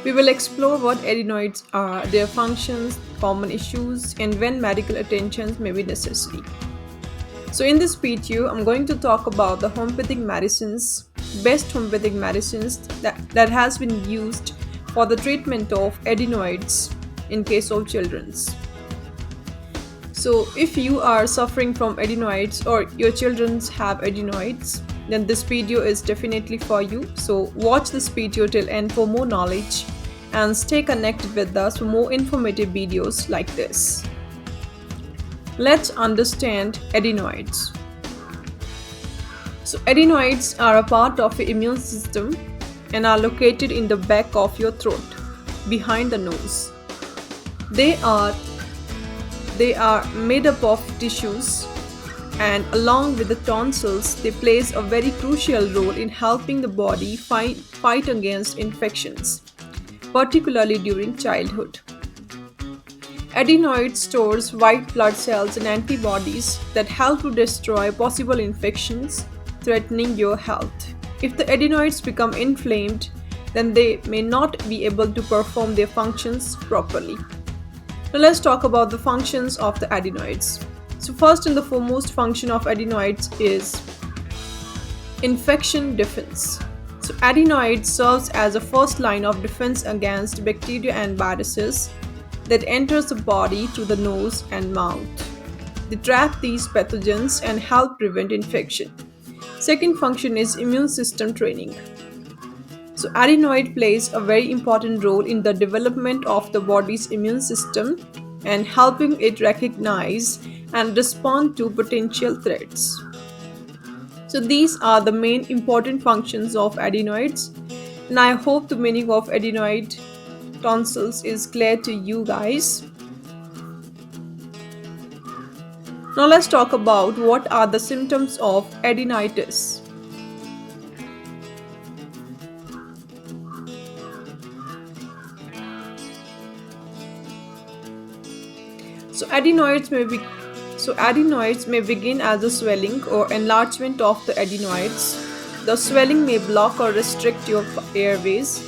We will explore what adenoids are, their functions, common issues, and when medical attention may be necessary. So, in this video, I'm going to talk about the homeopathic medicines, best homeopathic medicines that has been used for the treatment of adenoids in case of children's. So, if you are suffering from adenoids or your children have adenoids, then this video is definitely for you. So, watch this video till end for more knowledge and stay connected with us for more informative videos like this. Let's understand adenoids. So, adenoids are a part of the immune system and are located in the back of your throat, behind the nose. They are made up of tissues, and along with the tonsils, they plays a very crucial role in helping the body fight against infections, particularly during childhood. Adenoid stores white blood cells and antibodies that help to destroy possible infections threatening your health. If the adenoids become inflamed, then they may not be able to perform their functions properly. Now let's talk about the functions of the adenoids. So first and the foremost function of adenoids is infection defense. So adenoid serves as a first line of defense against bacteria and viruses that enters the body through the nose and mouth. They trap these pathogens and help prevent infection. Second function is immune system training. So adenoid plays a very important role in the development of the body's immune system and helping it recognize and respond to potential threats. So these are the main important functions of adenoids, and I hope the meaning of adenoid tonsils is clear to you guys. Now let's talk about what are the symptoms of adenitis. Adenoids may begin as a swelling or enlargement of the adenoids. The swelling may block or restrict your airways.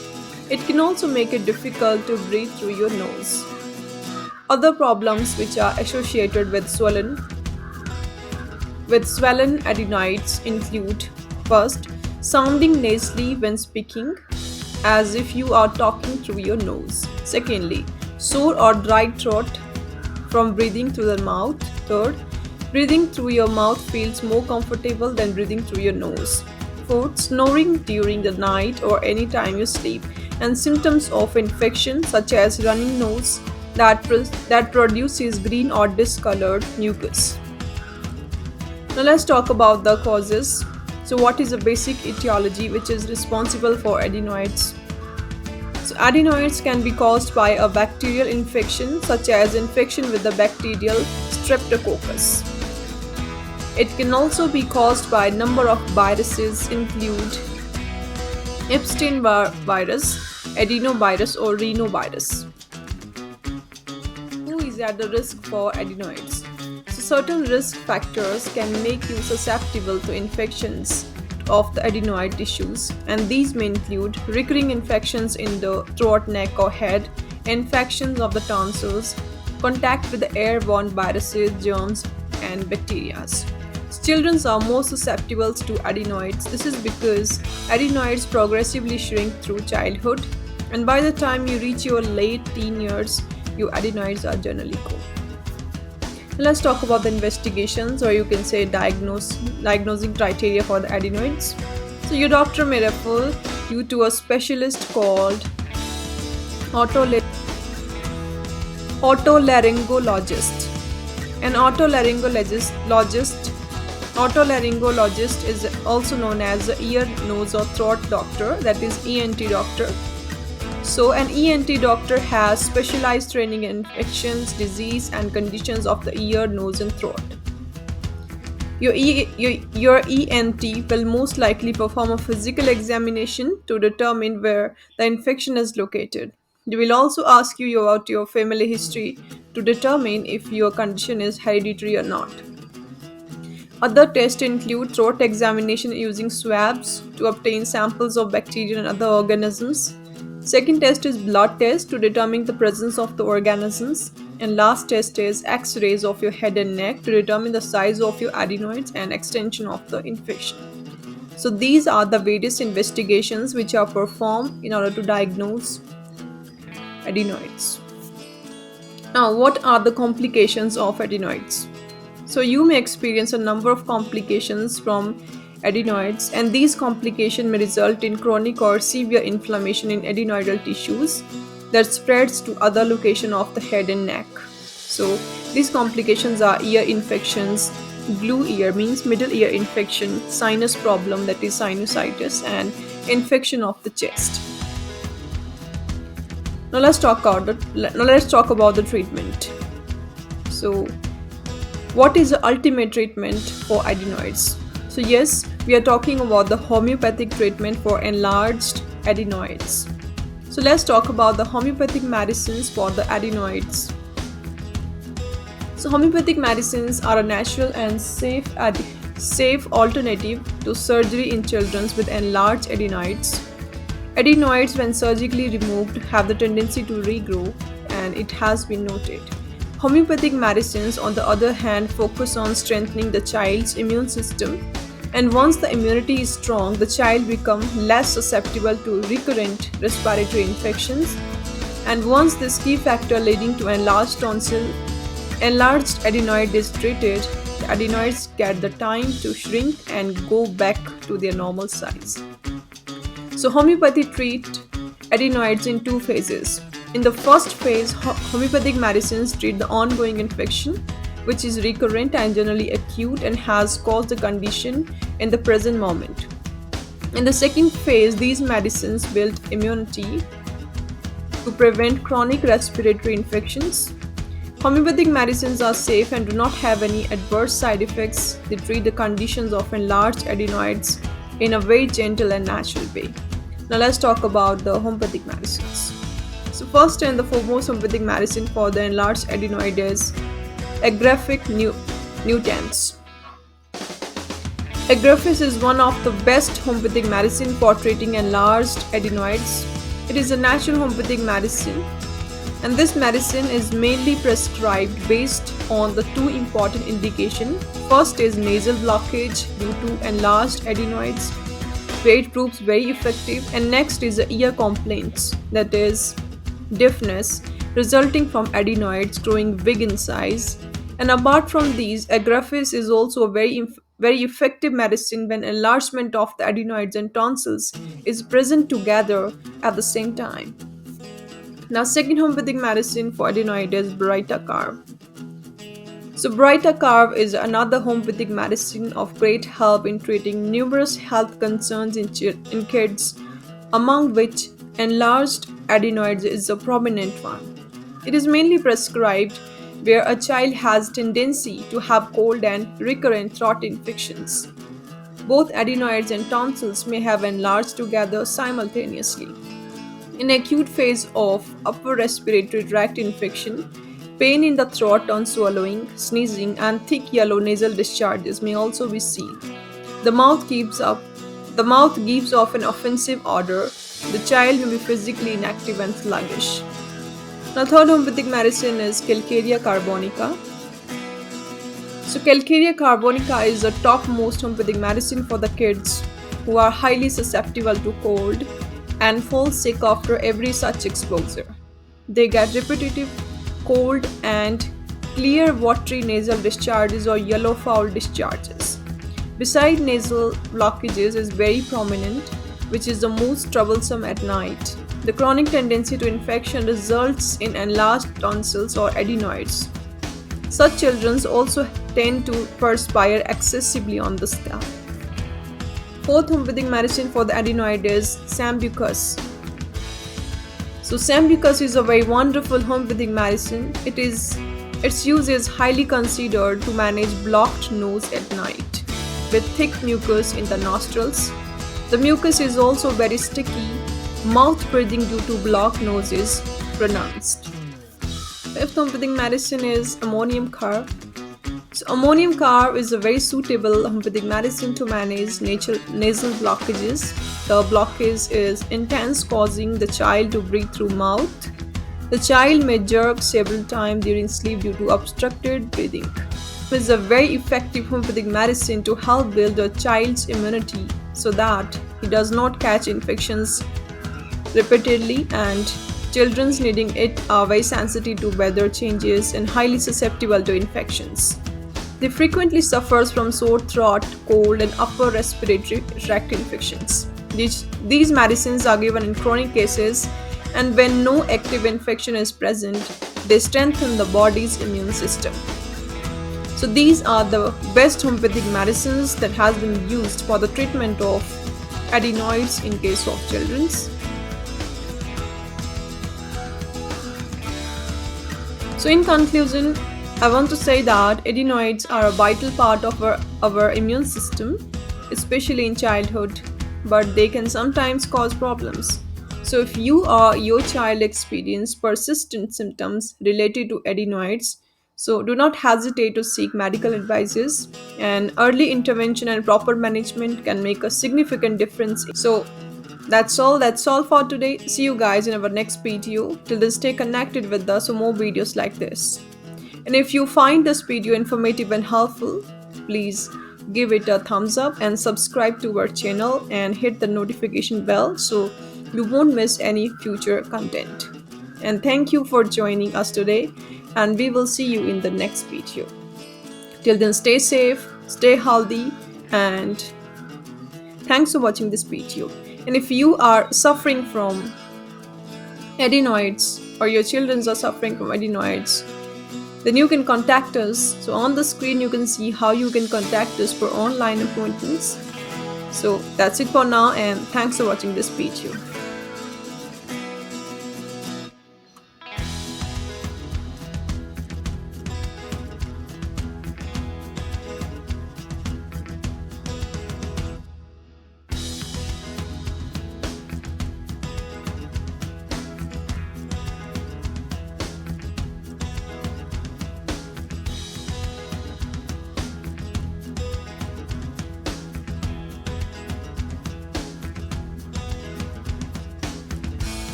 It can also make it difficult to breathe through your nose. Other problems which are associated with swollen adenoids include: first, sounding nasally when speaking, as if you are talking through your nose. Secondly, sore or dry throat from breathing through the mouth. Third, breathing through your mouth feels more comfortable than breathing through your nose. Fourth, snoring during the night or any time you sleep, and symptoms of infection such as running nose that produces green or discolored mucus. Now let's talk about the causes. So what is the basic etiology which is responsible for adenoids? So adenoids can be caused by a bacterial infection such as infection with the bacterial streptococcus. It can also be caused by a number of viruses include Epstein virus, adenovirus or rhinovirus. Who is at the risk for adenoids? So certain risk factors can make you susceptible to infections of the adenoid tissues, and these may include recurring infections in the throat, neck or head, infections of the tonsils, contact with the airborne viruses, germs and bacteria. Children are more susceptible to adenoids. This is because adenoids progressively shrink through childhood, and by the time you reach your late teen years, your adenoids are generally gone. Let's talk about the investigations, or you can say diagnosing criteria for the adenoids. So your doctor may refer you to a specialist called otolaryngologist. An otolaryngologist is also known as the ear, nose or throat doctor, that is ENT doctor. So an ENT doctor has specialized training in infections, disease and conditions of the ear, nose and throat. Your ENT will most likely perform a physical examination to determine where the infection is located. They will also ask you about your family history to determine if your condition is hereditary or not. Other tests include throat examination using swabs to obtain samples of bacteria and other organisms, Second test is blood test to determine the presence of the organisms. And last test is X-rays of your head and neck to determine the size of your adenoids and extension of the infection. So these are the various investigations which are performed in order to diagnose adenoids. Now, what are the complications of adenoids? So you may experience a number of complications from adenoids, and these complications may result in chronic or severe inflammation in adenoidal tissues that spreads to other locations of the head and neck. So these complications are ear infections, glue ear means middle ear infection, sinus problem that is sinusitis, and infection of the chest. Now let's talk about the treatment. So what is the ultimate treatment for adenoids? So yes, we are talking about the homeopathic treatment for enlarged adenoids. So let's talk about the homeopathic medicines for the adenoids. So homeopathic medicines are a natural and safe alternative to surgery in children with enlarged adenoids. Adenoids, when surgically removed, have the tendency to regrow, and it has been noted. Homeopathic medicines, on the other hand, focus on strengthening the child's immune system, and once the immunity is strong, the child becomes less susceptible to recurrent respiratory infections. And once this key factor leading to enlarged tonsil, enlarged adenoid is treated, the adenoids get the time to shrink and go back to their normal size. So homeopathy treat adenoids in two phases. In the first phase, homeopathic medicines treat the ongoing infection, which is recurrent and generally acute and has caused the condition in the present moment. In the second phase, these medicines build immunity to prevent chronic respiratory infections. Homeopathic medicines are safe and do not have any adverse side effects. They treat the conditions of enlarged adenoids in a very gentle and natural way. Now let's talk about the homeopathic medicines. So first and the foremost homeopathic medicine for the enlarged adenoid is Agrafix nutans. Agrafix is one of the best homeopathic medicine for treating enlarged adenoids. It is a natural homeopathic medicine, and this medicine is mainly prescribed based on the two important indications. First is nasal blockage due to enlarged adenoids, where it proves very effective, and next is the ear complaints, that is deafness resulting from adenoids growing big in size. And apart from these, Agrafix is also a very effective medicine when enlargement of the adenoids and tonsils is present together at the same time. Now, second homeopathic medicine for adenoid is Britacarb. So Britacarb is another homeopathic medicine of great help in treating numerous health concerns in kids, among which enlarged adenoids is a prominent one. It is mainly prescribed where a child has tendency to have cold and recurrent throat infections. Both adenoids and tonsils may have enlarged together simultaneously. In acute phase of upper respiratory tract infection, pain in the throat on swallowing, sneezing, and thick yellow nasal discharges may also be seen. The mouth gives off an offensive odor. The child may be physically inactive and sluggish. Now, third homeopathic medicine is Calcarea carbonica. So, Calcarea carbonica is the topmost homeopathic medicine for the kids who are highly susceptible to cold and fall sick after every such exposure. They get repetitive cold and clear watery nasal discharges or yellow foul discharges. Besides, nasal blockages is very prominent, which is the most troublesome at night. The chronic tendency to infection results in enlarged tonsils or adenoids. Such children also tend to perspire excessively on the scalp. Fourth homeopathic medicine for the adenoid is Sambucus. So Sambucus is a very wonderful homeopathic medicine. Its use is highly considered to manage blocked nose at night with thick mucus in the nostrils. The mucus is also very sticky. Mouth breathing due to blocked nose is pronounced. Fifth homeopathic medicine is ammonium carb. So So ammonium carb is a very suitable homeopathic medicine to manage nasal blockages. The blockage is intense, causing the child to breathe through mouth. The child may jerk several times during sleep due to obstructed breathing. It is a very effective homeopathic medicine to help build a child's immunity so that he does not catch infections repeatedly, and children needing it are very sensitive to weather changes and highly susceptible to infections. They frequently suffer from sore throat, cold, and upper respiratory tract infections. These medicines are given in chronic cases, and when no active infection is present, they strengthen the body's immune system. So these are the best homeopathic medicines that has been used for the treatment of adenoids in case of children's. So in conclusion, I want to say that adenoids are a vital part of our immune system, especially in childhood, but they can sometimes cause problems. So if you or your child experience persistent symptoms related to adenoids, so do not hesitate to seek medical advices, and early intervention and proper management can make a significant difference. So that's all for today. See you guys in our next video. Till then, stay connected with us for more videos like this. And if you find this video informative and helpful, please give it a thumbs up and subscribe to our channel and hit the notification bell so you won't miss any future content. And thank you for joining us today, and we will see you in the next video. Till then, stay safe, stay healthy, and thanks for watching this video. And if you are suffering from adenoids or your children are suffering from adenoids, then you can contact us. So on the screen you can see how you can contact us for online appointments. So that's it for now, and thanks for watching this video.